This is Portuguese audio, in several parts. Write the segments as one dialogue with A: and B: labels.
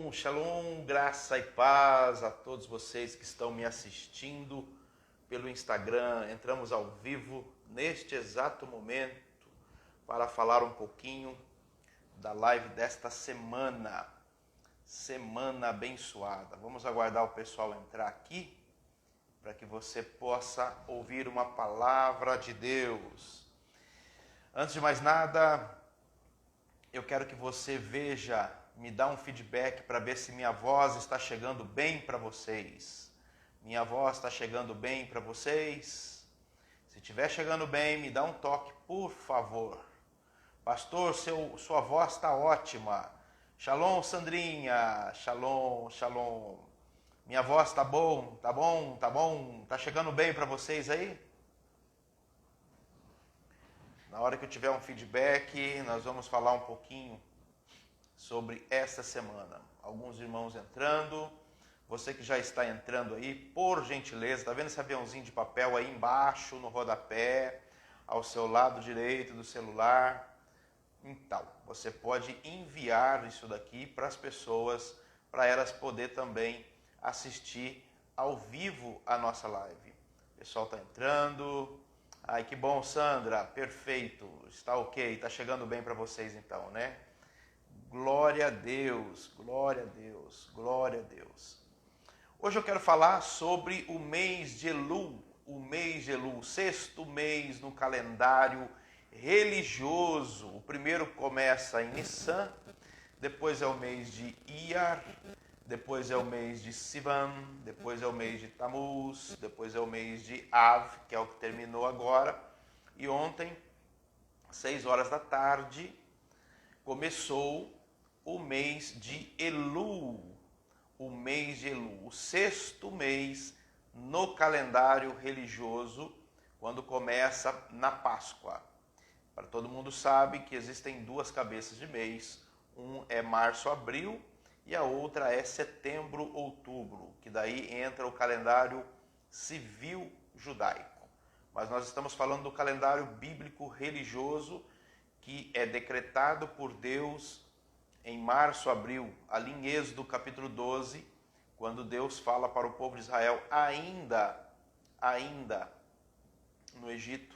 A: Shalom, shalom, graça e paz a todos vocês que estão me assistindo pelo Instagram. Entramos ao vivo neste exato momento para falar um pouquinho da live desta semana. Semana abençoada. Vamos aguardar o pessoal entrar aqui para que você possa ouvir uma palavra de Deus. Antes de mais nada, eu quero que você veja, me dá um feedback para ver se minha voz está chegando bem para vocês. Minha voz está chegando bem para vocês? Se estiver chegando bem, me dá um toque, por favor. Pastor, sua voz está ótima. Shalom, Sandrinha. Shalom, shalom. Minha voz está bom, tá bom, tá bom? Tá chegando bem para vocês aí? Na hora que eu tiver um feedback, nós vamos falar um pouquinho sobre esta semana. Alguns irmãos entrando. Você que já está entrando aí, por gentileza, está vendo esse aviãozinho de papel aí embaixo, no rodapé, ao seu lado direito do celular? Então, você pode enviar isso daqui para as pessoas, para elas poder também assistir ao vivo a nossa live. O pessoal está entrando. Ai, que bom, Sandra, perfeito, está ok, está chegando bem para vocês então, né? Glória a Deus, glória a Deus, glória a Deus. Hoje eu quero falar sobre o mês de Elul, o sexto mês no calendário religioso. O primeiro começa em Nissan, depois é o mês de Iyar, depois é o mês de Sivan, depois é o mês de Tammuz, depois é o mês de Av, que é o que terminou agora. E ontem, 6 horas da tarde, começou o mês de Elul, o sexto mês no calendário religioso, quando começa na Páscoa. Para todo mundo sabe que existem duas cabeças de mês, um é março, abril, e a outra é setembro, outubro, que daí entra o calendário civil judaico. Mas nós estamos falando do calendário bíblico religioso, que é decretado por Deus em março, abril, ali em Êxodo capítulo 12, quando Deus fala para o povo de Israel, ainda no Egito,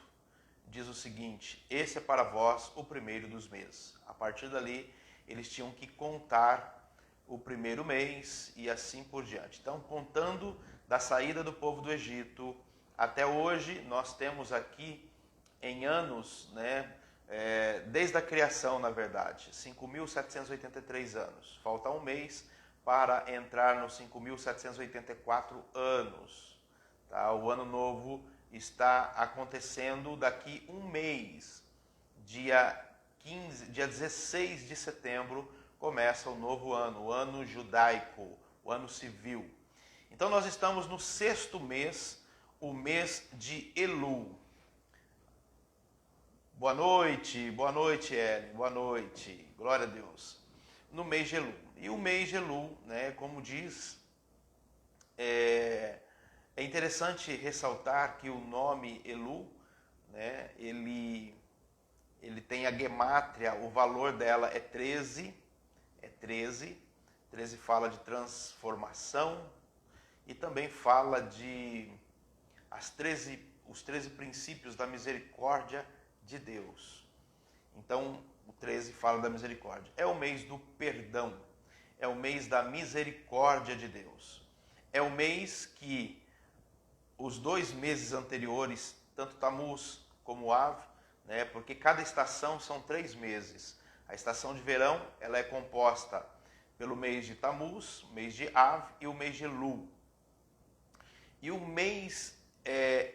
A: diz o seguinte: esse é para vós o primeiro dos meses. A partir dali, eles tinham que contar o primeiro mês e assim por diante. Então, contando da saída do povo do Egito até hoje, nós temos aqui em anos, né, desde a criação, na verdade, 5.783 anos. Falta um mês para entrar nos 5.784 anos. Tá? O ano novo está acontecendo daqui um mês. Dia 16 de setembro, começa o novo ano, o ano judaico, o ano civil. Então nós estamos no sexto mês, o mês de Elul. Boa noite, Ellen, boa noite, glória a Deus. No mês de Elul. E o mês de Elul, né, como diz, é interessante ressaltar que o nome Elul, né, ele tem a gemátria, o valor dela é 13. 13 fala de transformação e também fala de os 13 princípios da misericórdia de Deus. Então, o 13 fala da misericórdia. É o mês do perdão, é o mês da misericórdia de Deus. É o mês que os 2 meses anteriores, tanto Tammuz como Av, né, porque cada estação são 3 meses. A estação de verão, ela é composta pelo mês de Tammuz, o mês de Av e o mês de Elul. E o mês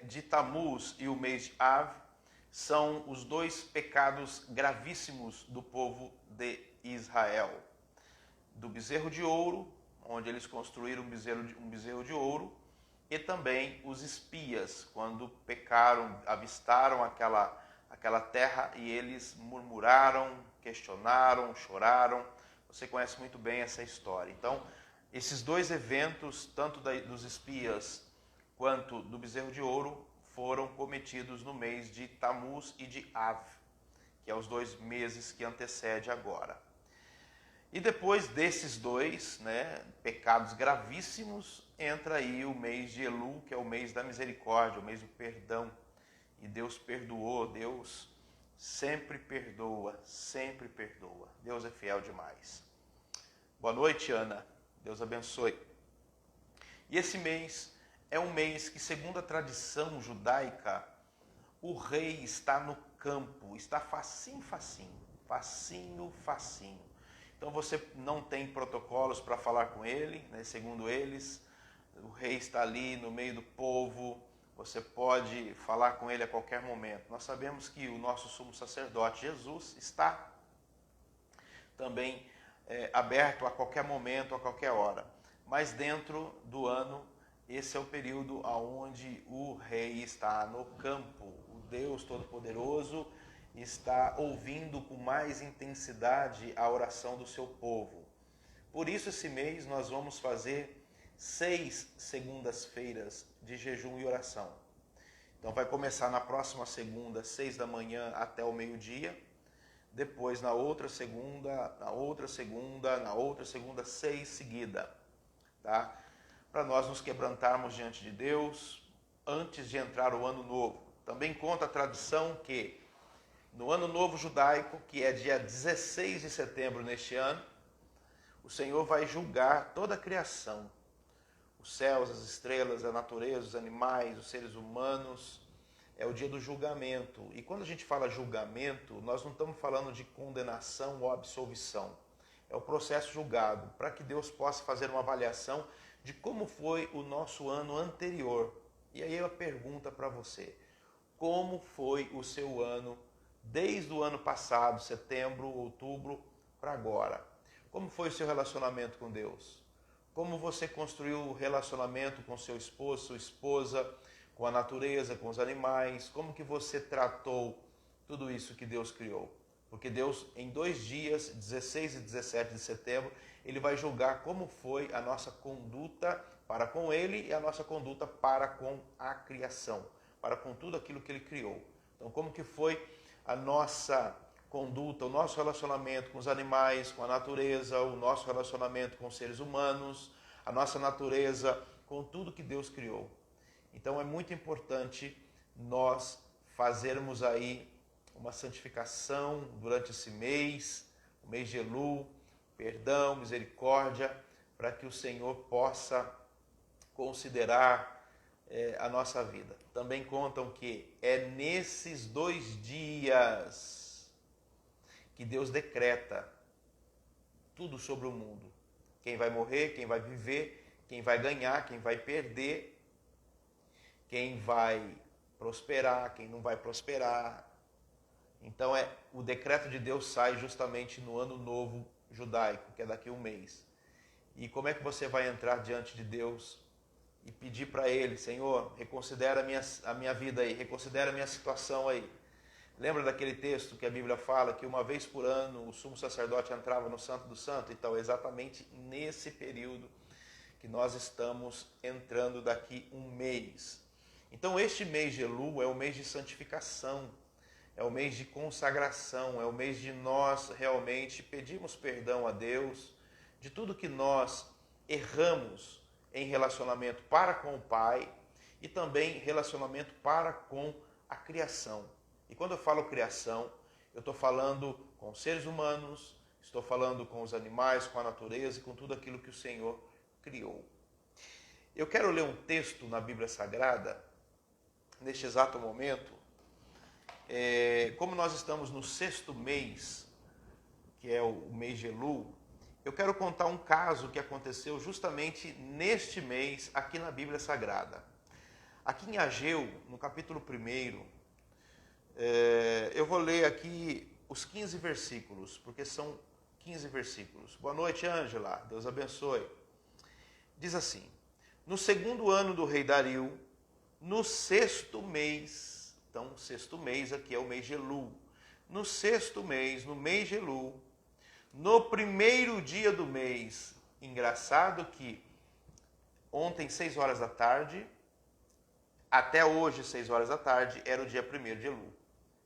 A: de Tammuz e o mês de Av são os 2 pecados gravíssimos do povo de Israel. Do bezerro de ouro, onde eles construíram um bezerro de ouro, e também os espias, quando pecaram, avistaram aquela terra e eles murmuraram, questionaram, choraram. Você conhece muito bem essa história. Então, esses 2 eventos, tanto dos espias quanto do bezerro de ouro, foram cometidos no mês de Tammuz e de Av, que é os 2 meses que antecede agora. E depois desses dois, né, pecados gravíssimos, entra aí o mês de Elul, que é o mês da misericórdia, o mês do perdão. E Deus perdoou, Deus sempre perdoa, sempre perdoa. Deus é fiel demais. Boa noite, Ana. Deus abençoe. E esse mês é um mês que, segundo a tradição judaica, o rei está no campo, está facinho, facinho, facinho, facinho. Então você não tem protocolos para falar com ele, né? Segundo eles, o rei está ali no meio do povo, você pode falar com ele a qualquer momento. Nós sabemos que o nosso sumo sacerdote Jesus está também aberto a qualquer momento, a qualquer hora. Mas dentro do ano, esse é o período onde o rei está no campo. O Deus Todo-Poderoso está ouvindo com mais intensidade a oração do seu povo. Por isso, esse mês nós vamos fazer 6 segundas-feiras de jejum e oração. Então vai começar na próxima segunda, 6 da manhã até o meio-dia. Depois na outra segunda, na outra segunda, na outra segunda, 6 seguida, tá? Para nós nos quebrantarmos diante de Deus antes de entrar o ano novo. Também conta a tradição que no ano novo judaico, que é dia 16 de setembro neste ano, o Senhor vai julgar toda a criação. Os céus, as estrelas, a natureza, os animais, os seres humanos. É o dia do julgamento. E quando a gente fala julgamento, nós não estamos falando de condenação ou absolvição. É o processo julgado, para que Deus possa fazer uma avaliação de como foi o nosso ano anterior. E aí a pergunta para você: como foi o seu ano desde o ano passado, setembro, outubro, para agora? Como foi o seu relacionamento com Deus? Como você construiu o relacionamento com seu esposo, sua esposa, com a natureza, com os animais? Como que você tratou tudo isso que Deus criou? Porque Deus, em 2 dias, 16 e 17 de setembro, Ele vai julgar como foi a nossa conduta para com Ele e a nossa conduta para com a criação, para com tudo aquilo que Ele criou. Então, como que foi a nossa conduta, o nosso relacionamento com os animais, com a natureza, o nosso relacionamento com os seres humanos, a nossa natureza, com tudo que Deus criou. Então é muito importante nós fazermos aí uma santificação durante esse mês, o mês de Elul, perdão, misericórdia, para que o Senhor possa considerar a nossa vida. Também contam que é nesses 2 dias que Deus decreta tudo sobre o mundo. Quem vai morrer, quem vai viver, quem vai ganhar, quem vai perder, quem vai prosperar, quem não vai prosperar. Então o decreto de Deus sai justamente no ano novo judaico, que é daqui a um mês. E como é que você vai entrar diante de Deus e pedir para Ele: Senhor, reconsidera a minha vida aí, reconsidera a minha situação aí. Lembra daquele texto que a Bíblia fala que uma vez por ano o sumo sacerdote entrava no Santo do Santo? Então é exatamente nesse período que nós estamos entrando daqui um mês. Então este mês de Elul é o mês de santificação, é o mês de consagração, é o mês de nós realmente pedirmos perdão a Deus de tudo que nós erramos em relacionamento para com o Pai e também relacionamento para com a criação. E quando eu falo criação, eu estou falando com os seres humanos, estou falando com os animais, com a natureza e com tudo aquilo que o Senhor criou. Eu quero ler um texto na Bíblia Sagrada, neste exato momento. Como nós estamos no 6º mês, que é o mês de Elul, eu quero contar um caso que aconteceu justamente neste mês aqui na Bíblia Sagrada. Aqui em Ageu, no capítulo 1, eu vou ler aqui os 15 versículos, porque são 15 versículos. Boa noite, Ângela. Deus abençoe. Diz assim: no 2º ano do rei Dario, no 6º mês, então o 6º mês aqui é o mês de Elul. No 6º mês, no mês de Elul, no 1º dia do mês, engraçado que ontem 6 horas da tarde, até hoje 6 horas da tarde, era o dia 1º de Elul.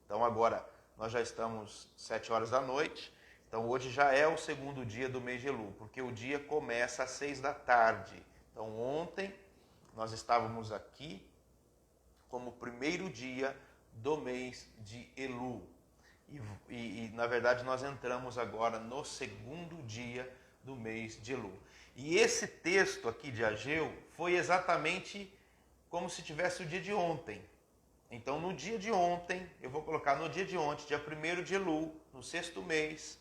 A: Então agora nós já estamos 7 horas da noite, Então hoje já é o segundo dia do mês de Elul, porque o dia começa às 6 da tarde. Então ontem nós estávamos aqui como primeiro dia do mês de Elul. E na verdade nós entramos agora no segundo dia do mês de Elul. E esse texto aqui de Ageu foi exatamente como se tivesse o dia de ontem. Então no dia de ontem, eu vou colocar no dia de ontem, dia 1º de Elul, no sexto mês,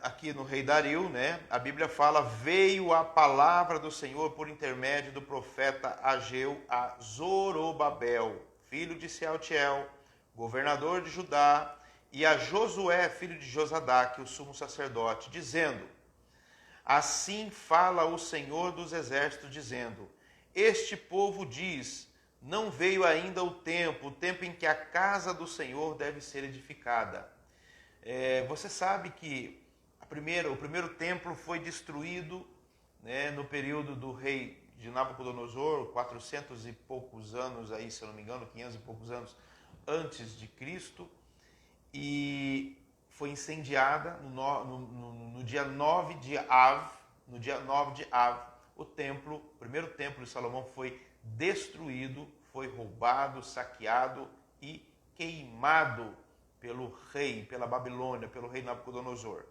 A: aqui no rei Dario, né, a Bíblia fala: veio a palavra do Senhor por intermédio do profeta Ageu a Zorobabel, filho de Sealtiel, governador de Judá, e a Josué, filho de Josadaque, o sumo sacerdote, dizendo: assim fala o Senhor dos exércitos, dizendo: este povo diz, não veio ainda o tempo em que a casa do Senhor deve ser edificada. Você sabe que o primeiro templo foi destruído, né, no período do rei de Nabucodonosor, 400 e poucos anos, aí, se eu não me engano, 500 e poucos anos antes de Cristo, e foi incendiada no dia 9 de Av. No dia 9 de Av, o primeiro templo de Salomão foi destruído, foi roubado, saqueado e queimado pelo rei, pela Babilônia, pelo rei Nabucodonosor.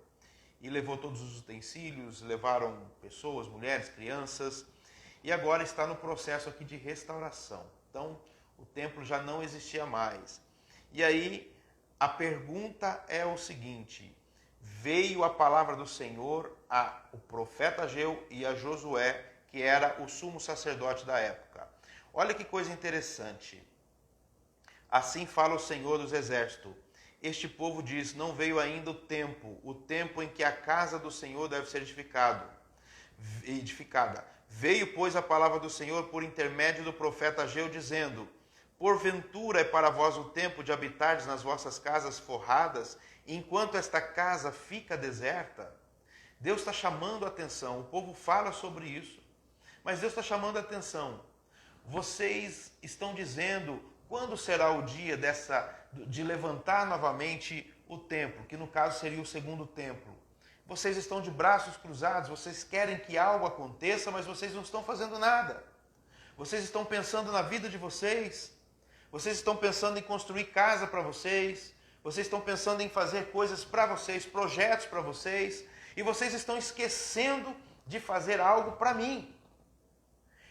A: E levou todos os utensílios, levaram pessoas, mulheres, crianças, e agora está no processo aqui de restauração. Então, o templo já não existia mais. E aí, a pergunta é o seguinte: veio a palavra do Senhor ao profeta Ageu e a Josué, que era o sumo sacerdote da época. Olha que coisa interessante. Assim fala o Senhor dos exércitos: este povo diz, não veio ainda o tempo em que a casa do Senhor deve ser edificada. Veio, pois, a palavra do Senhor por intermédio do profeta Ageu, dizendo: porventura é para vós o tempo de habitardes nas vossas casas forradas, enquanto esta casa fica deserta? Deus está chamando a atenção, o povo fala sobre isso, mas Deus está chamando a atenção. Vocês estão dizendo, quando será o dia de levantar novamente o templo, que no caso seria o segundo templo? Vocês estão de braços cruzados, vocês querem que algo aconteça, mas vocês não estão fazendo nada. Vocês estão pensando na vida de vocês, vocês estão pensando em construir casa para vocês, vocês estão pensando em fazer coisas para vocês, projetos para vocês, e vocês estão esquecendo de fazer algo para mim.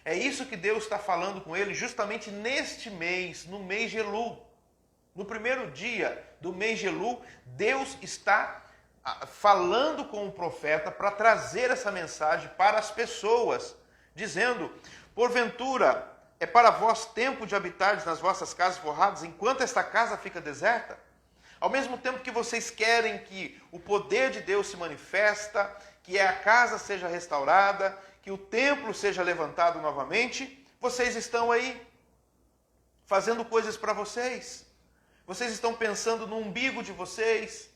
A: É isso que Deus está falando com ele justamente neste mês, no mês de Elul. No primeiro dia do mês de Elul, Deus está falando com o profeta para trazer essa mensagem para as pessoas, dizendo: porventura é para vós tempo de habitardes nas vossas casas forradas, enquanto esta casa fica deserta? Ao mesmo tempo que vocês querem que o poder de Deus se manifesta, que a casa seja restaurada, que o templo seja levantado novamente, vocês estão aí fazendo coisas para vocês. Vocês estão pensando no umbigo de vocês.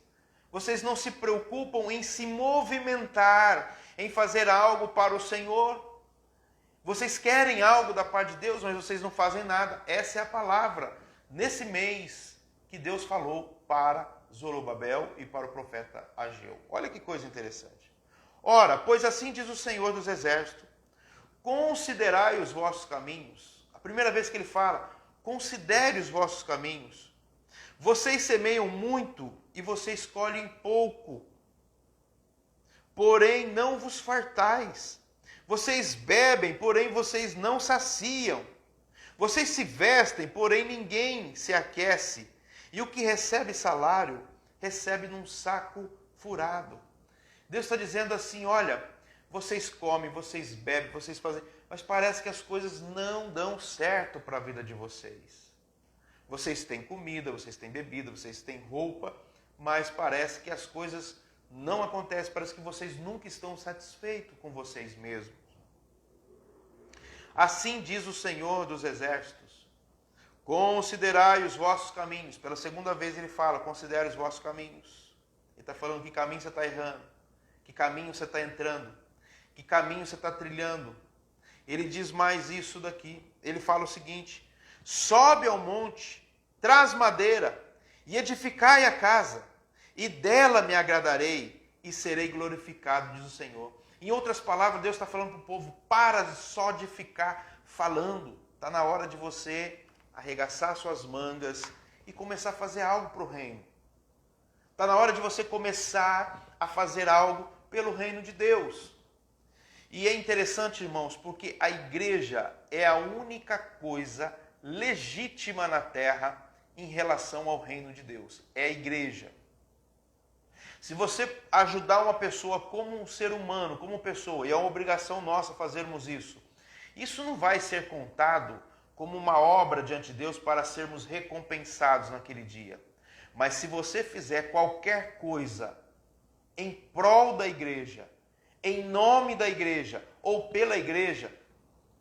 A: Vocês não se preocupam em se movimentar, em fazer algo para o Senhor. Vocês querem algo da parte de Deus, mas vocês não fazem nada. Essa é a palavra nesse mês que Deus falou para Zorobabel e para o profeta Ageu. Olha que coisa interessante. Ora, pois assim diz o Senhor dos exércitos: considerai os vossos caminhos. A primeira vez que ele fala, considere os vossos caminhos. Vocês semeiam muito e vocês colhem pouco, porém não vos fartais. Vocês bebem, porém vocês não saciam. Vocês se vestem, porém ninguém se aquece. E o que recebe salário, recebe num saco furado. Deus está dizendo assim: olha, vocês comem, vocês bebem, vocês fazem, mas parece que as coisas não dão certo para a vida de vocês. Vocês têm comida, vocês têm bebida, vocês têm roupa, mas parece que as coisas não acontecem, parece que vocês nunca estão satisfeitos com vocês mesmos. Assim diz o Senhor dos exércitos: considerai os vossos caminhos. Pela segunda vez ele fala, considere os vossos caminhos. Ele está falando que caminho você está errando, que caminho você está entrando, que caminho você está trilhando. Ele diz mais isso daqui. Ele fala o seguinte: sobe ao monte, traz madeira e edificai a casa, e dela me agradarei e serei glorificado, diz o Senhor. Em outras palavras, Deus está falando para o povo, para só de ficar falando. Está na hora de você arregaçar suas mangas e começar a fazer algo para o reino. Está na hora de você começar a fazer algo pelo reino de Deus. E é interessante, irmãos, porque a igreja é a única coisa legítima na terra em relação ao reino de Deus. É a igreja. Se você ajudar uma pessoa como um ser humano, como pessoa, e é uma obrigação nossa fazermos isso, isso não vai ser contado como uma obra diante de Deus para sermos recompensados naquele dia. Mas se você fizer qualquer coisa em prol da igreja, em nome da igreja ou pela igreja,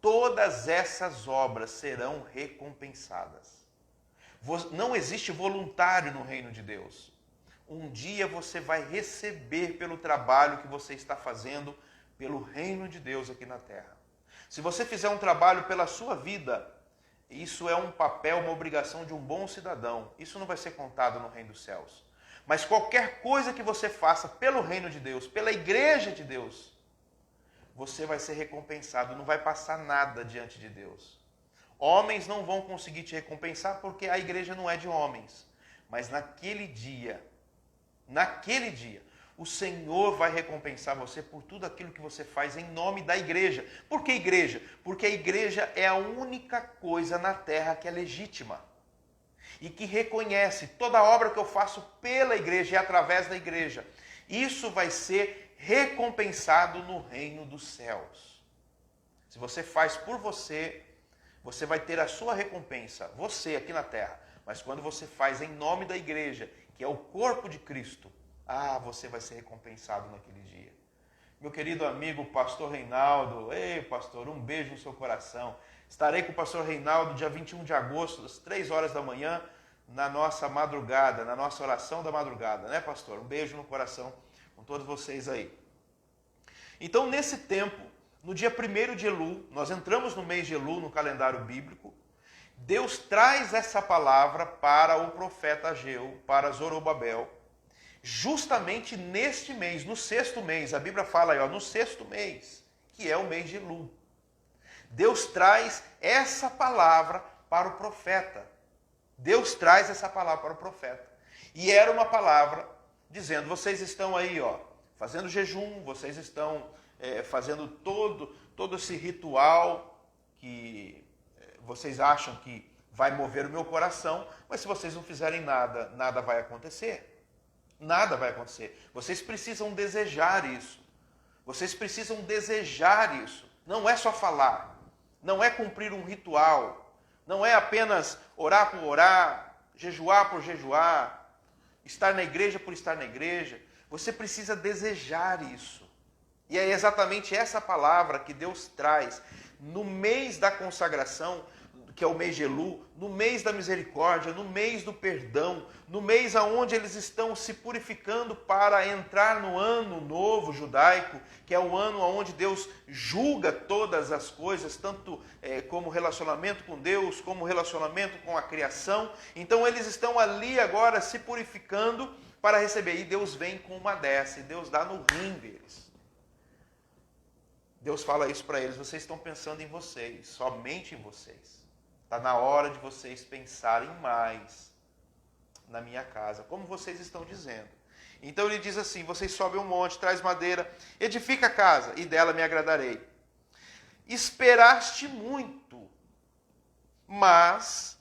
A: todas essas obras serão recompensadas. Não existe voluntário no reino de Deus. Um dia você vai receber pelo trabalho que você está fazendo pelo reino de Deus aqui na terra. Se você fizer um trabalho pela sua vida, isso é um papel, uma obrigação de um bom cidadão. Isso não vai ser contado no reino dos céus. Mas qualquer coisa que você faça pelo reino de Deus, pela igreja de Deus, você vai ser recompensado, não vai passar nada diante de Deus. Homens não vão conseguir te recompensar porque a igreja não é de homens. Mas naquele dia, o Senhor vai recompensar você por tudo aquilo que você faz em nome da igreja. Por que igreja? Porque a igreja é a única coisa na terra que é legítima. E que reconhece toda a obra que eu faço pela igreja e através da igreja. Isso vai ser recompensado no reino dos céus. Se você faz por você, você vai ter a sua recompensa, você aqui na terra. Mas quando você faz em nome da igreja, que é o corpo de Cristo, você vai ser recompensado naquele dia. Meu querido amigo pastor Reinaldo, ei pastor, um beijo no seu coração. Estarei com o pastor Reinaldo dia 21 de agosto, às 3 horas da manhã, na nossa madrugada, na nossa oração da madrugada, né pastor? Um beijo no coração com todos vocês aí. Então nesse tempo, no dia 1º de Elul, nós entramos no mês de Elul no calendário bíblico, Deus traz essa palavra para o profeta Ageu, para Zorobabel, justamente neste mês, no 6º mês, a Bíblia fala aí, no 6º mês, que é o mês de Elul. Deus traz essa palavra para o profeta. Deus traz essa palavra para o profeta. E era uma palavra dizendo, vocês estão aí, fazendo jejum, vocês estão fazendo todo esse ritual que vocês acham que vai mover o meu coração, mas se vocês não fizerem nada, nada vai acontecer. Nada vai acontecer. Vocês precisam desejar isso. Vocês precisam desejar isso. Não é só falar. Não é cumprir um ritual. Não é apenas orar por orar, jejuar por jejuar, estar na igreja por estar na igreja. Você precisa desejar isso. E é exatamente essa palavra que Deus traz no mês da consagração, que é o mês de Elul, no mês da misericórdia, no mês do perdão, no mês onde eles estão se purificando para entrar no ano novo judaico, que é o ano onde Deus julga todas as coisas, tanto como relacionamento com Deus, como relacionamento com a criação. Então eles estão ali agora se purificando para receber. E Deus vem com uma dessa, e Deus dá no rim deles. Deus fala isso para eles, vocês estão pensando em vocês, somente em vocês. Está na hora de vocês pensarem mais na minha casa, como vocês estão dizendo. Então ele diz assim, vocês sobem um monte, traz madeira, edifica a casa, e dela me agradarei. Esperaste muito, mas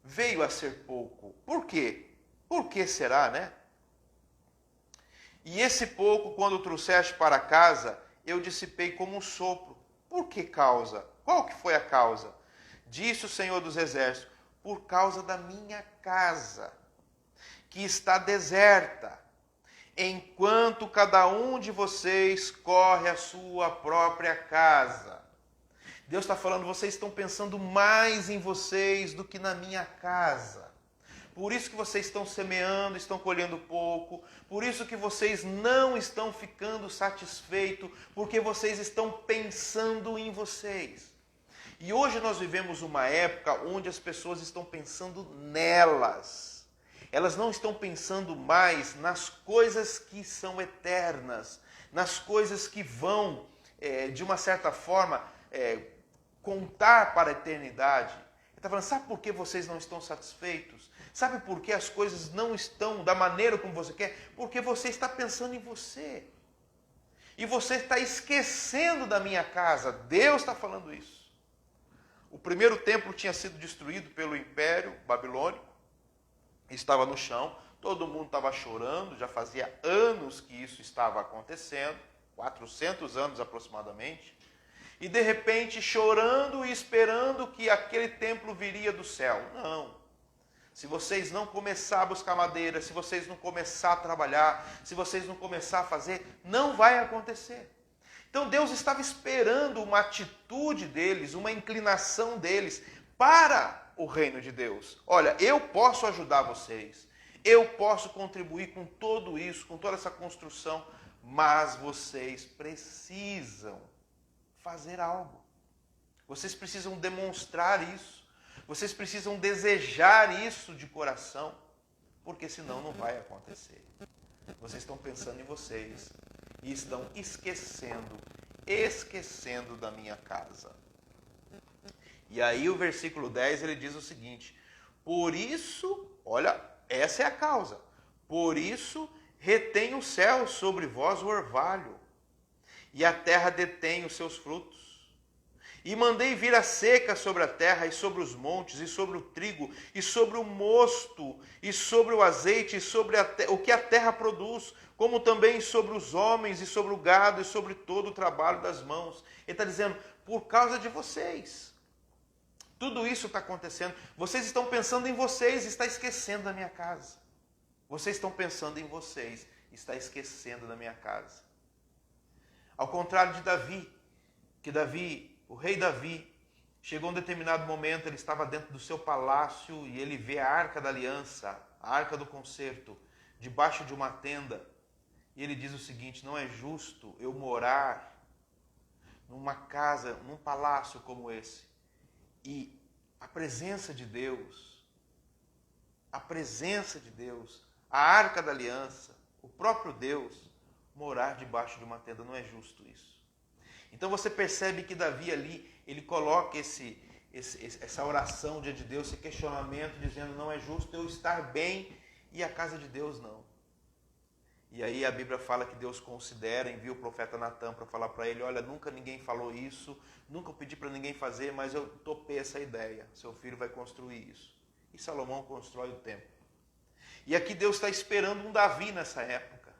A: veio a ser pouco. Por quê? Por que será, né? E esse pouco, quando trouxeste para casa, eu dissipei como um sopro. Por que causa? Qual que foi a causa? Disse o Senhor dos Exércitos, por causa da minha casa, que está deserta, enquanto cada um de vocês corre a sua própria casa. Deus está falando, vocês estão pensando mais em vocês do que na minha casa. Por isso que vocês estão semeando, estão colhendo pouco. Por isso que vocês não estão ficando satisfeitos, porque vocês estão pensando em vocês. E hoje nós vivemos uma época onde as pessoas estão pensando nelas. Elas não estão pensando mais nas coisas que são eternas, nas coisas que vão, de uma certa forma, contar para a eternidade. Ele está falando, sabe por que vocês não estão satisfeitos? Sabe por que as coisas não estão da maneira como você quer? Porque você está pensando em você. E você está esquecendo da minha casa. Deus está falando isso. O primeiro templo tinha sido destruído pelo Império Babilônico. Estava no chão. Todo mundo estava chorando. Já fazia anos que isso estava acontecendo. 400 anos aproximadamente. E de repente chorando e esperando que aquele templo viria do céu. Não. Se vocês não começar a buscar madeira, se vocês não começar a trabalhar, se vocês não começar a fazer, não vai acontecer. Então Deus estava esperando uma atitude deles, uma inclinação deles para o reino de Deus. Olha, eu posso ajudar vocês, eu posso contribuir com tudo isso, com toda essa construção, mas vocês precisam fazer algo. Vocês precisam demonstrar isso. Vocês precisam desejar isso de coração, porque senão não vai acontecer. Vocês estão pensando em vocês e estão esquecendo da minha casa. E aí o versículo 10 ele diz o seguinte: por isso, olha, essa é a causa. Por isso retém o céu sobre vós o orvalho, e a terra detém os seus frutos. E mandei vir a seca sobre a terra, e sobre os montes, e sobre o trigo, e sobre o mosto, e sobre o azeite, e sobre o que a terra produz, como também sobre os homens, e sobre o gado, e sobre todo o trabalho das mãos. Ele está dizendo, por causa de vocês. Tudo isso está acontecendo. Vocês estão pensando em vocês, está esquecendo da minha casa. Vocês estão pensando em vocês, está esquecendo da minha casa. Ao contrário de Davi, o rei Davi, chegou um determinado momento, ele estava dentro do seu palácio e ele vê a arca da aliança, a arca do concerto, debaixo de uma tenda. E ele diz o seguinte, não é justo eu morar numa casa, num palácio como esse. E a presença de Deus, a arca da aliança, o próprio Deus, morar debaixo de uma tenda, não é justo isso. Então você percebe que Davi ali, ele coloca essa oração diante de Deus, esse questionamento, dizendo, não é justo eu estar bem e a casa de Deus não. E aí a Bíblia fala que Deus considera, envia o profeta Natan para falar para ele, olha, nunca ninguém falou isso, nunca eu pedi para ninguém fazer, mas eu topei essa ideia, seu filho vai construir isso. E Salomão constrói o templo. E aqui Deus está esperando um Davi nessa época,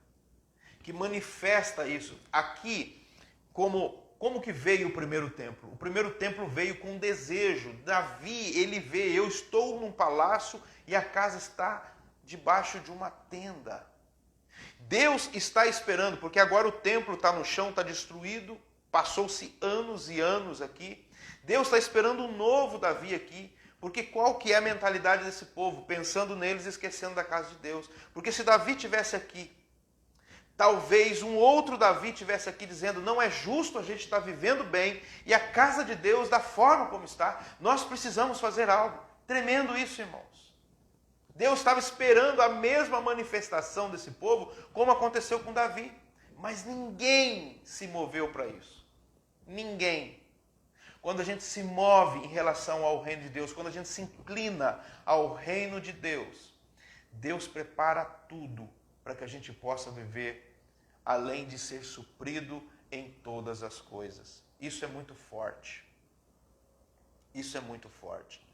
A: que manifesta isso. Aqui, como que veio o primeiro templo? O primeiro templo veio com um desejo. Davi, ele vê, eu estou num palácio e a casa está debaixo de uma tenda. Deus está esperando, porque agora o templo está no chão, está destruído, passou-se anos e anos aqui. Deus está esperando um novo Davi aqui, porque qual que é a mentalidade desse povo? Pensando neles, esquecendo da casa de Deus. Porque se Davi estivesse aqui, talvez um outro Davi estivesse aqui dizendo, não é justo a gente estar vivendo bem e a casa de Deus da forma como está, nós precisamos fazer algo. Tremendo isso, irmãos. Deus estava esperando a mesma manifestação desse povo, como aconteceu com Davi. Mas ninguém se moveu para isso. Ninguém. Quando a gente se move em relação ao reino de Deus, quando a gente se inclina ao reino de Deus, Deus prepara tudo para que a gente possa viver além de ser suprido em todas as coisas. Isso é muito forte. Isso é muito forte.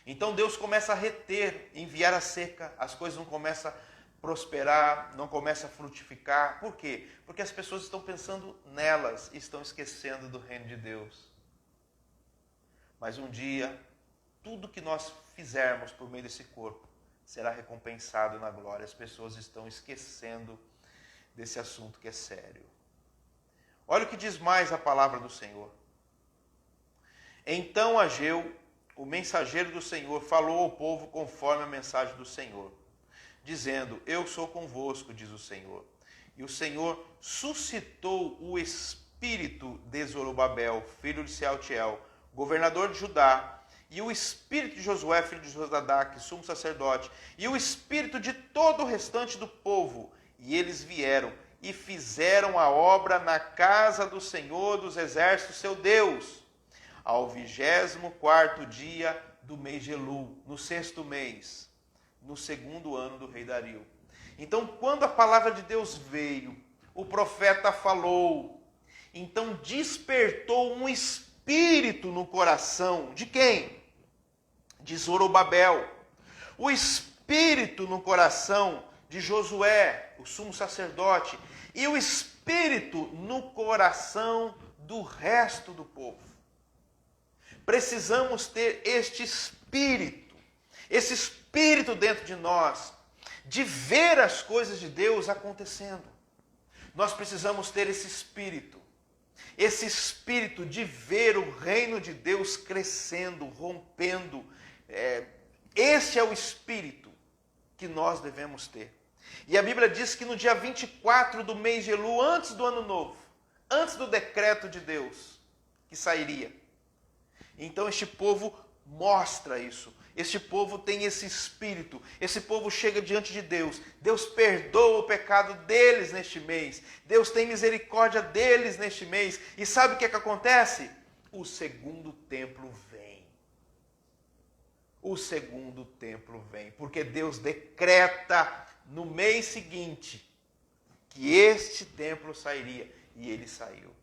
A: Então Deus começa a reter, enviar a seca, as coisas não começam a prosperar, não começam a frutificar. Por quê? Porque as pessoas estão pensando nelas e estão esquecendo do reino de Deus. Mas um dia, tudo que nós fizermos por meio desse corpo será recompensado na glória. As pessoas estão esquecendo desse assunto que é sério. Olha o que diz mais a palavra do Senhor. Então Ageu, o mensageiro do Senhor, falou ao povo conforme a mensagem do Senhor, dizendo, eu sou convosco, diz o Senhor. E o Senhor suscitou o espírito de Zorobabel, filho de Sealtiel, governador de Judá, e o espírito de Josué, filho de Josadaque, sumo sacerdote, e o espírito de todo o restante do povo. E eles vieram e fizeram a obra na casa do Senhor dos Exércitos, seu Deus, ao 24º dia do mês de Elul, no 6º mês, no 2º ano do rei Dario. Então, quando a palavra de Deus veio, o profeta falou, então despertou um espírito no coração de quem? De Zorobabel. O espírito no coração de Josué, o sumo sacerdote, e o espírito no coração do resto do povo. Precisamos ter este espírito, esse espírito dentro de nós, de ver as coisas de Deus acontecendo. Nós precisamos ter esse espírito de ver o reino de Deus crescendo, rompendo. Este é o espírito que nós devemos ter. E a Bíblia diz que no dia 24 do mês de Elul, antes do ano novo, antes do decreto de Deus que sairia, então este povo mostra isso. Este povo tem esse espírito. Esse povo chega diante de Deus. Deus perdoa o pecado deles neste mês. Deus tem misericórdia deles neste mês. E sabe o que acontece? O segundo templo vem. O segundo templo vem. Porque Deus decreta no mês seguinte que este templo sairia. E ele saiu.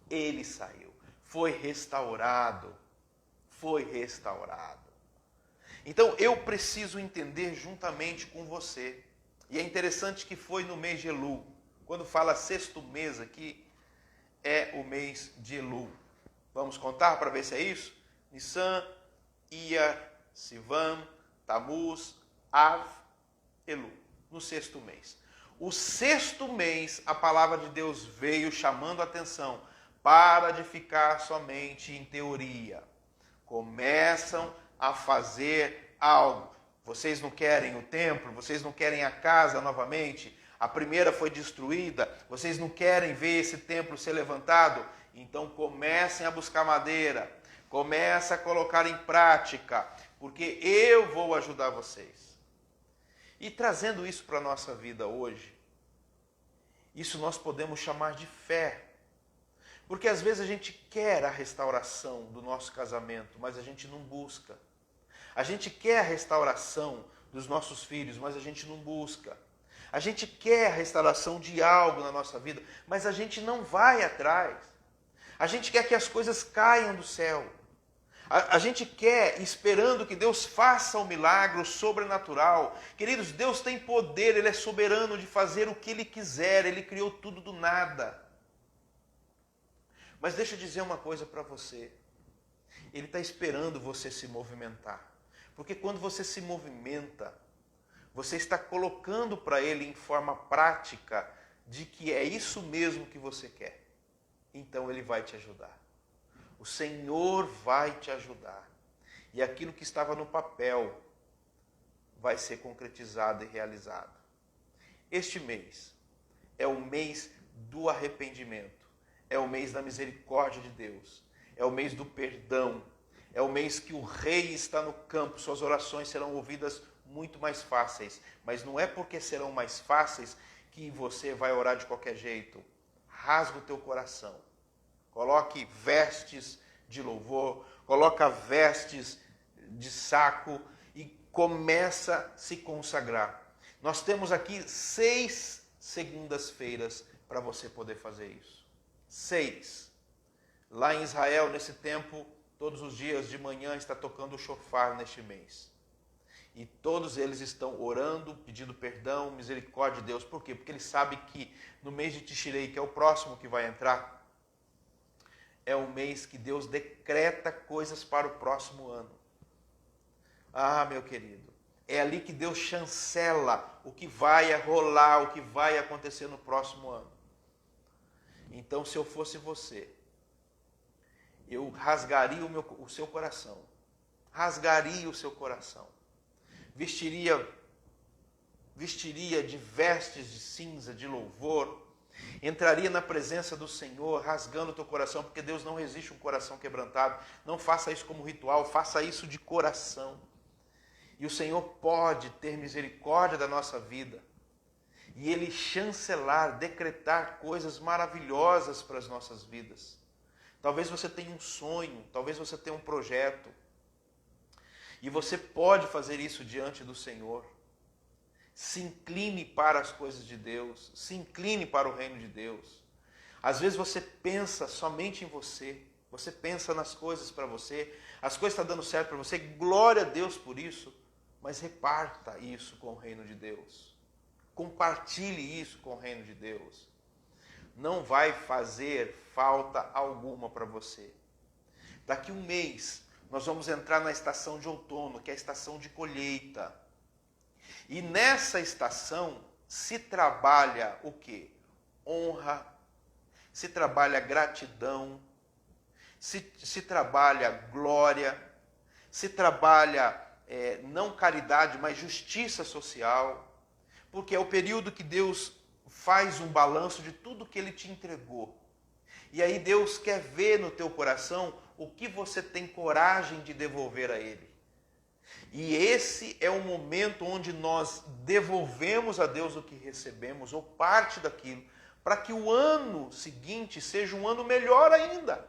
A: Ele saiu. Foi restaurado. Foi restaurado. Então eu preciso entender juntamente com você. E é interessante que foi no mês de Elul. Quando fala 6º mês aqui, é o mês de Elul. Vamos contar para ver se é isso? Nissan, Iyar, Sivan, Tamuz, Av, Elul. No 6º mês. O 6º mês, a palavra de Deus veio chamando a atenção. Para de ficar somente em teoria. Começam a fazer algo. Vocês não querem o templo? Vocês não querem a casa novamente? A primeira foi destruída. Vocês não querem ver esse templo ser levantado? Então comecem a buscar madeira. Comece a colocar em prática, porque eu vou ajudar vocês. E trazendo isso para a nossa vida hoje, isso nós podemos chamar de fé. Porque às vezes a gente quer a restauração do nosso casamento, mas a gente não busca. A gente quer a restauração dos nossos filhos, mas a gente não busca. A gente quer a restauração de algo na nossa vida, mas a gente não vai atrás. A gente quer que as coisas caiam do céu. A gente quer, esperando que Deus faça um milagre sobrenatural. Queridos, Deus tem poder, Ele é soberano de fazer o que Ele quiser. Ele criou tudo do nada. Mas deixa eu dizer uma coisa para você. Ele está esperando você se movimentar. Porque quando você se movimenta, você está colocando para Ele em forma prática de que é isso mesmo que você quer. Então Ele vai te ajudar. O Senhor vai te ajudar. E aquilo que estava no papel vai ser concretizado e realizado. Este mês é o mês do arrependimento. É o mês da misericórdia de Deus. É o mês do perdão. É o mês que o rei está no campo. Suas orações serão ouvidas muito mais fáceis. Mas não é porque serão mais fáceis que você vai orar de qualquer jeito. Rasga o teu coração. Coloque vestes de louvor. Coloca vestes de saco. E começa a se consagrar. Nós temos aqui 6 segundas-feiras para você poder fazer isso. 6. Lá em Israel, nesse tempo, todos os dias de manhã está tocando o shofar neste mês. E todos eles estão orando, pedindo perdão, misericórdia de Deus. Por quê? Porque eles sabem que no mês de Tishrei, que é o próximo que vai entrar, é o mês que Deus decreta coisas para o próximo ano. Ah, meu querido, é ali que Deus chancela o que vai rolar, o que vai acontecer no próximo ano. Então, se eu fosse você, eu rasgaria o seu coração. Rasgaria o seu coração. Vestiria de vestes de cinza, de louvor. entraria na presença do Senhor, rasgando o teu coração, porque Deus não resiste um coração quebrantado. Não faça isso como ritual, faça isso de coração. E o Senhor pode ter misericórdia da nossa vida. E Ele chancelar, decretar coisas maravilhosas para as nossas vidas. Talvez você tenha um sonho, talvez você tenha um projeto. E você pode fazer isso diante do Senhor. Se incline para as coisas de Deus. Se incline para o reino de Deus. Às vezes você pensa somente em você. Você pensa nas coisas para você. As coisas estão dando certo para você. Glória a Deus por isso. Mas reparta isso com o reino de Deus. Compartilhe isso com o reino de Deus. Não vai fazer falta alguma para você. Daqui um mês, nós vamos entrar na estação de outono, que é a estação de colheita. E nessa estação se trabalha o quê? Honra, se trabalha gratidão, se trabalha glória, se trabalha não caridade, mas justiça social, porque é o período que Deus faz um balanço de tudo que Ele te entregou. E aí Deus quer ver no teu coração o que você tem coragem de devolver a Ele. E esse é o momento onde nós devolvemos a Deus o que recebemos, ou parte daquilo, para que o ano seguinte seja um ano melhor ainda.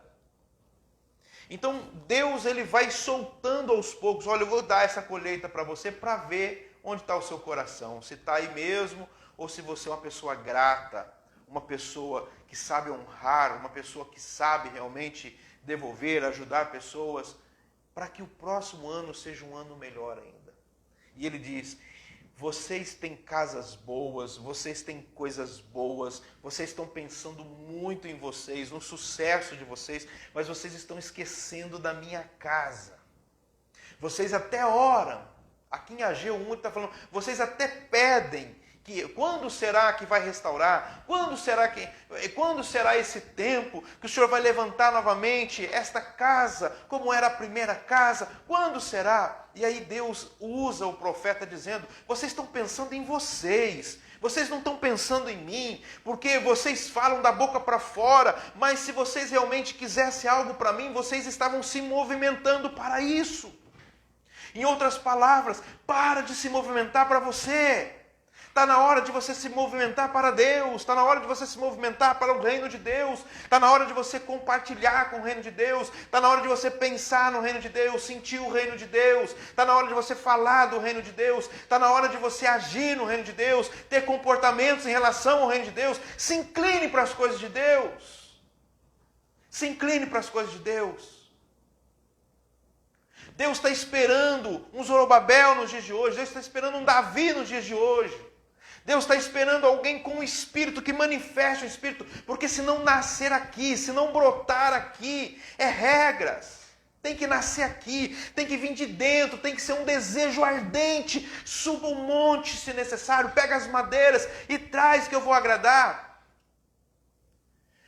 A: Então Deus ele vai soltando aos poucos, olha, eu vou dar essa colheita para você para ver onde está o seu coração, se está aí mesmo, ou se você é uma pessoa grata, uma pessoa que sabe honrar, uma pessoa que sabe realmente devolver, ajudar pessoas, para que o próximo ano seja um ano melhor ainda. E ele diz, vocês têm casas boas, vocês têm coisas boas, vocês estão pensando muito em vocês, no sucesso de vocês, mas vocês estão esquecendo da minha casa. Vocês até oram, aqui em Ageu 1 ele está falando, vocês até pedem, que quando será que vai restaurar? Quando será esse tempo que o Senhor vai levantar novamente esta casa, como era a primeira casa? Quando será? E aí Deus usa o profeta dizendo, vocês estão pensando em vocês não estão pensando em mim, porque vocês falam da boca para fora, mas se vocês realmente quisessem algo para mim, vocês estavam se movimentando para isso. Em outras palavras, para de se movimentar para você. Está na hora de você se movimentar para Deus, está na hora de você se movimentar para o reino de Deus, está na hora de você compartilhar com o reino de Deus, está na hora de você pensar no reino de Deus, sentir o reino de Deus, está na hora de você falar do reino de Deus, está na hora de você agir no reino de Deus, ter comportamentos em relação ao reino de Deus. Se incline para as coisas de Deus. Se incline para as coisas de Deus. Deus está esperando um Zorobabel nos dias de hoje, Deus está esperando um Davi nos dias de hoje. Deus está esperando alguém com o Espírito, que manifeste o Espírito, porque se não nascer aqui, se não brotar aqui, é regras. Tem que nascer aqui, tem que vir de dentro, tem que ser um desejo ardente. Suba o monte se necessário, pega as madeiras e traz que eu vou agradar.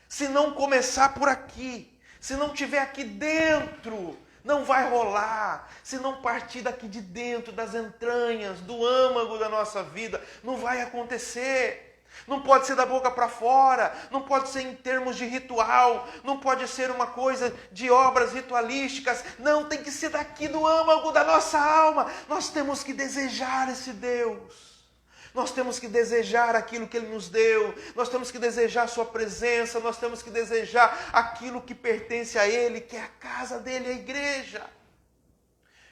A: Se não começar por aqui, se não tiver aqui dentro, não vai rolar. Se não partir daqui de dentro, das entranhas, do âmago da nossa vida, não vai acontecer. Não pode ser da boca para fora, não pode ser em termos de ritual, não pode ser uma coisa de obras ritualísticas, não, tem que ser daqui do âmago da nossa alma. Nós temos que desejar esse Deus. Nós temos que desejar aquilo que Ele nos deu, nós temos que desejar a sua presença, nós temos que desejar aquilo que pertence a Ele, que é a casa dEle, a igreja.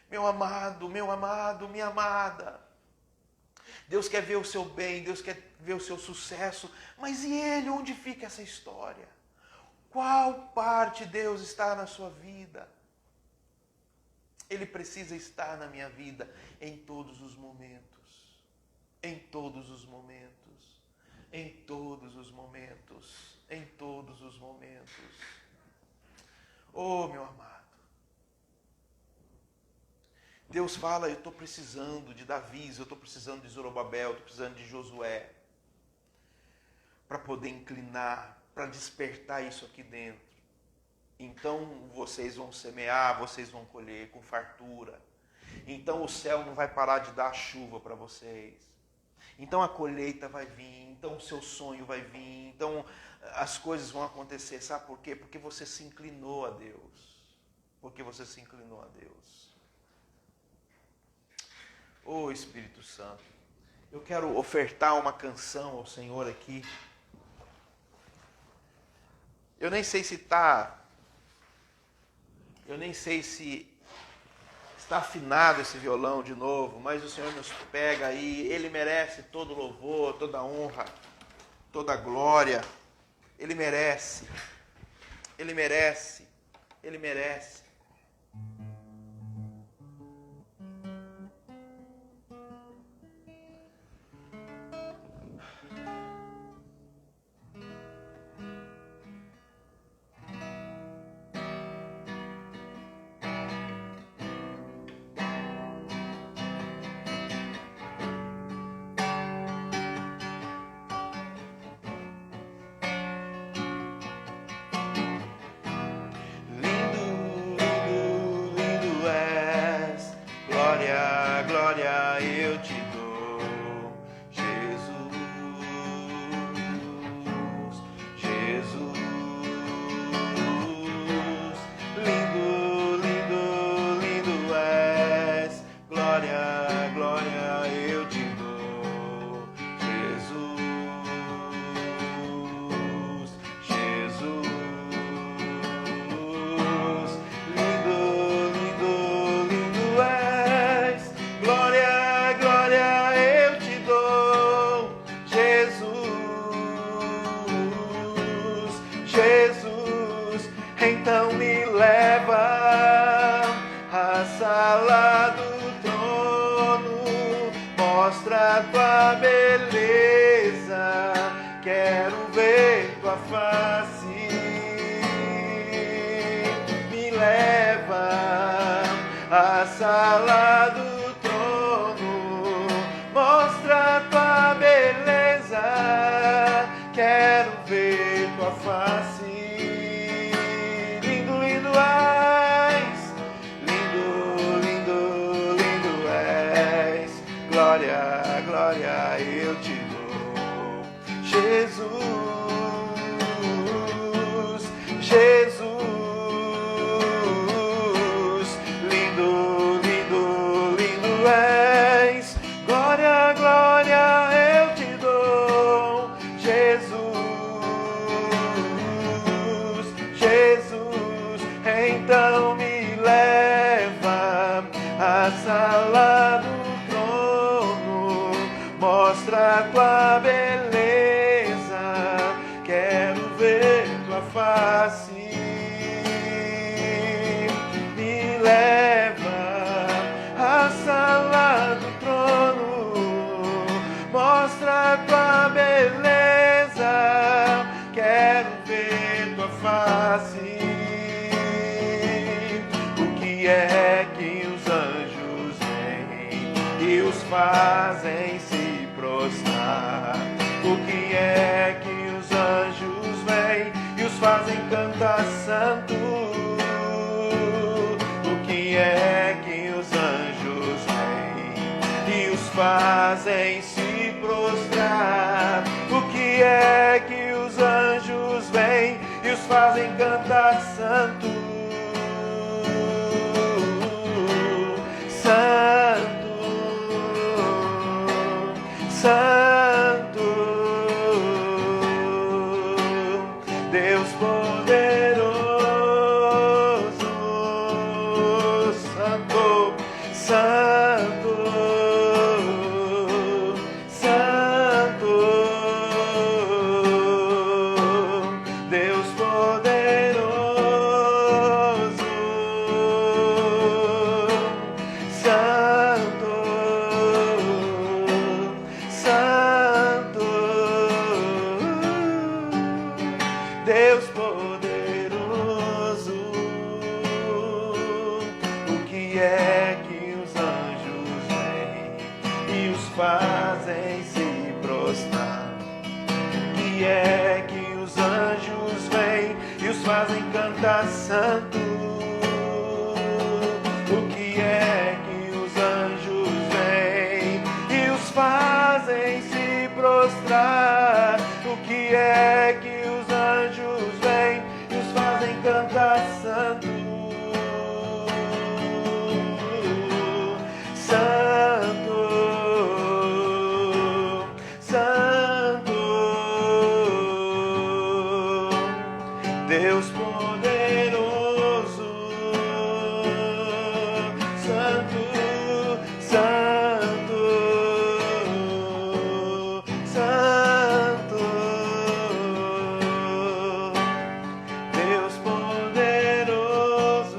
A: Meu amado, minha amada, Deus quer ver o seu bem, Deus quer ver o seu sucesso, mas e Ele, onde fica essa história? Qual parte Deus está na sua vida? Ele precisa estar na minha vida em todos os momentos. Em todos os momentos, em todos os momentos, em todos os momentos. Oh, meu amado. Deus fala, eu estou precisando de Davi, eu estou precisando de Zorobabel, estou precisando de Josué, para poder inclinar, para despertar isso aqui dentro. Então vocês vão semear, vocês vão colher com fartura. Então o céu não vai parar de dar chuva para vocês. então a colheita vai vir, então o seu sonho vai vir, então as coisas vão acontecer. Sabe por quê? Porque você se inclinou a Deus. Porque você se inclinou a Deus. Ô Espírito Santo, eu quero ofertar uma canção ao Senhor aqui. Eu nem sei se está afinado esse violão de novo, mas o Senhor nos pega aí, Ele merece todo louvor, toda honra, toda glória. Ele merece, Ele merece, Ele merece.
B: Fazem se prostrar. O que é que os anjos vêm e os fazem cantar santo? O que é que os anjos vêm e os fazem se prostrar? O que é que os anjos vêm e os fazem cantar santo? Santo, Santo, Deus poderoso, Santo, Santo, Santo, Deus poderoso, Santo, Santo, Deus poderoso. O que é que os anjos vêm e os fazem se prostrar? O que é que os anjos vêm e os fazem cantar santo? O que é que os anjos vêm e os fazem se Deus poderoso, Santo, Santo, Santo, Deus poderoso.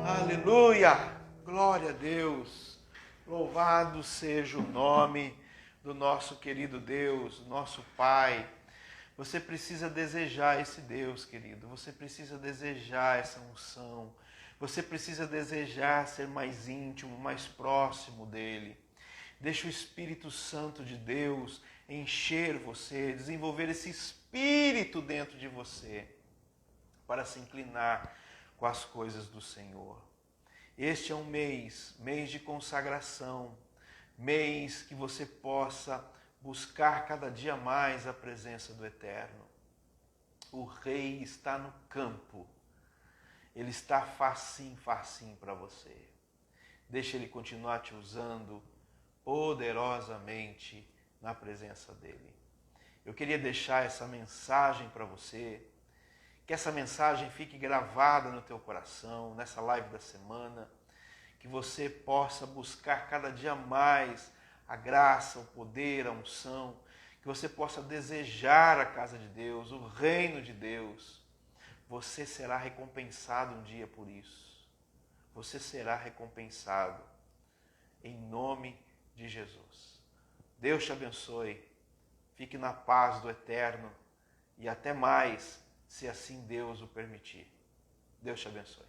B: Aleluia! Glória a Deus! Louvado seja o nome do nosso querido Deus, nosso Pai. Você precisa desejar esse Deus, querido. Você precisa desejar essa unção. Você precisa desejar ser mais íntimo, mais próximo dele. Deixa o Espírito Santo de Deus encher você, desenvolver esse espírito dentro de você para se inclinar com as coisas do Senhor. Este é um mês de consagração, mês que você possa buscar cada dia mais a presença do Eterno. O Rei está no campo, Ele está facinho para você. Deixa Ele continuar te usando poderosamente na presença dEle. Eu queria deixar essa mensagem para você, que essa mensagem fique gravada no teu coração, nessa live da semana, que você possa buscar cada dia mais a graça, o poder, a unção, que você possa desejar a casa de Deus, o reino de Deus. Você será recompensado um dia por isso. Você será recompensado em nome de Jesus. Deus te abençoe, fique na paz do Eterno e até mais, se assim Deus o permitir. Deus te abençoe.